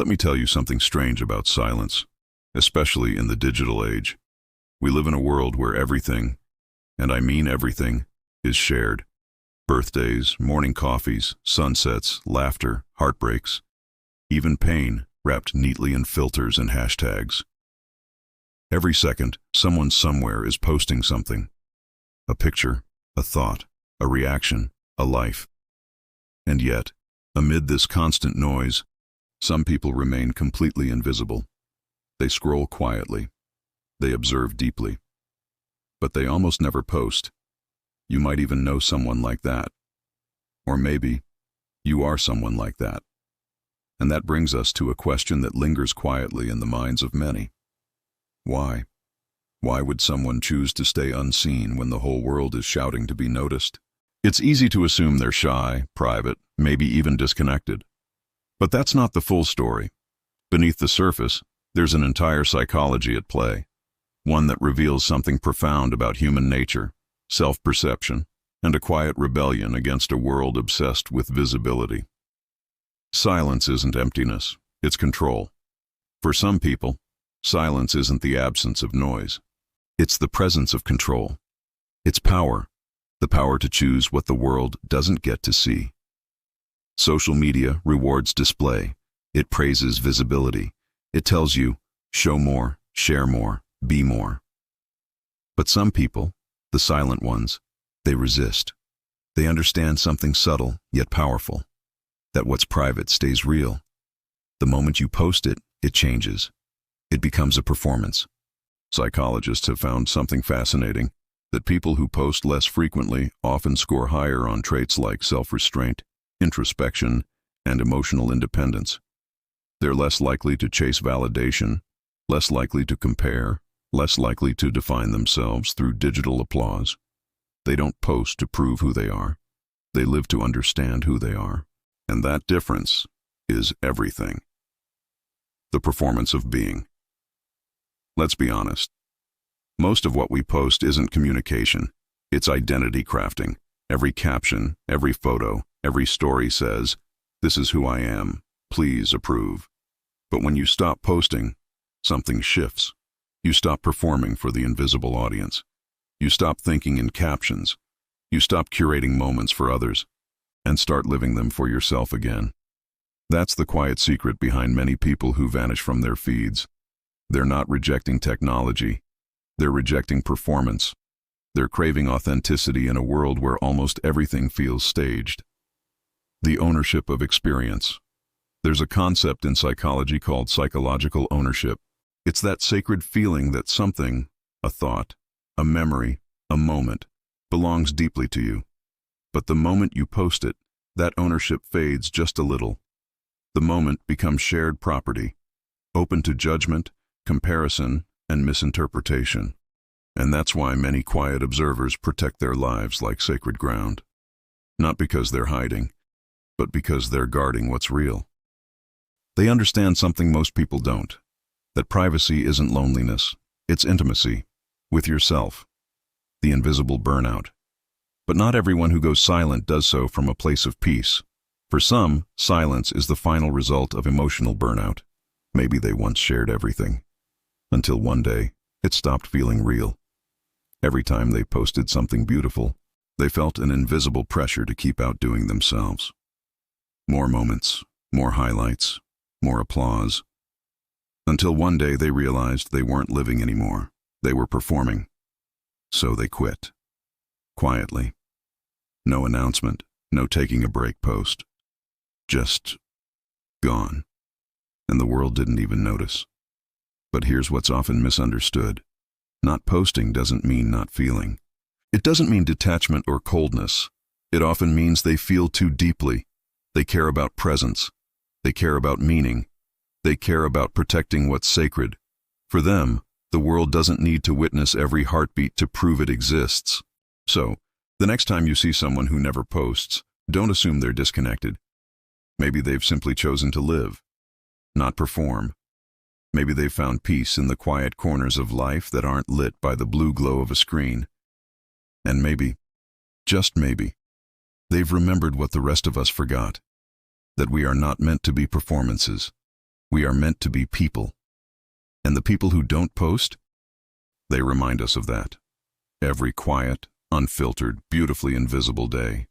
Let me tell you something strange about silence, especially in the digital age. We live in a world where everything, and I mean everything, is shared. Birthdays, morning coffees, sunsets, laughter, heartbreaks, even pain, wrapped neatly in filters and hashtags. Every second, someone somewhere is posting something. A picture, a thought, a reaction, a life. And yet, amid this constant noise, some people remain completely invisible. They scroll quietly. They observe deeply. But they almost never post. You might even know someone like that. Or maybe you are someone like that. And that brings us to a question that lingers quietly in the minds of many. Why? Why would someone choose to stay unseen when the whole world is shouting to be noticed? It's easy to assume they're shy, private, maybe even disconnected. But that's not the full story. Beneath the surface, there's an entire psychology at play, one that reveals something profound about human nature, self-perception, and a quiet rebellion against a world obsessed with visibility. Silence isn't emptiness, it's control. For some people, silence isn't the absence of noise. It's the presence of control. It's power, the power to choose what the world doesn't get to see. Social media rewards display. It praises visibility. It tells you, show more, share more, be more. But some people, the silent ones, they resist. They understand something subtle yet powerful, that what's private stays real. The moment you post it, it changes. It becomes a performance. Psychologists have found something fascinating, that people who post less frequently often score higher on traits like self-restraint, introspection, and emotional independence. They're less likely to chase validation, less likely to compare, less likely to define themselves through digital applause. They don't post to prove who they are. They live to understand who they are. And that difference is everything. The performance of being. Let's be honest. Most of what we post isn't communication. It's identity crafting. Every caption, every photo, every story says, "This is who I am. Please approve." But when you stop posting, something shifts. You stop performing for the invisible audience. You stop thinking in captions. You stop curating moments for others, and start living them for yourself again. That's the quiet secret behind many people who vanish from their feeds. They're not rejecting technology. They're rejecting performance. They're craving authenticity in a world where almost everything feels staged. The ownership of experience. There's a concept in psychology called psychological ownership. It's that sacred feeling that something, a thought, a memory, a moment, belongs deeply to you. But the moment you post it, that ownership fades just a little. The moment becomes shared property, open to judgment, comparison, and misinterpretation. And that's why many quiet observers protect their lives like sacred ground. Not because they're hiding, but because they're guarding what's real. They understand something most people don't, that privacy isn't loneliness, it's intimacy, with yourself, the invisible burnout. But not everyone who goes silent does so from a place of peace. For some, silence is the final result of emotional burnout. Maybe they once shared everything, until one day, it stopped feeling real. Every time they posted something beautiful, they felt an invisible pressure to keep outdoing themselves. More moments, more highlights, more applause. Until one day they realized they weren't living anymore. They were performing. So they quit. Quietly. No announcement, no taking a break post. Just gone. And the world didn't even notice. But here's what's often misunderstood. Not posting doesn't mean not feeling. It doesn't mean detachment or coldness. It often means they feel too deeply. They care about presence. They care about meaning. They care about protecting what's sacred. For them, the world doesn't need to witness every heartbeat to prove it exists. So, the next time you see someone who never posts, don't assume they're disconnected. Maybe they've simply chosen to live, not perform. Maybe they've found peace in the quiet corners of life that aren't lit by the blue glow of a screen. And maybe, just maybe, they've remembered what the rest of us forgot, that we are not meant to be performances. We are meant to be people. And the people who don't post, they remind us of that. Every quiet, unfiltered, beautifully invisible day.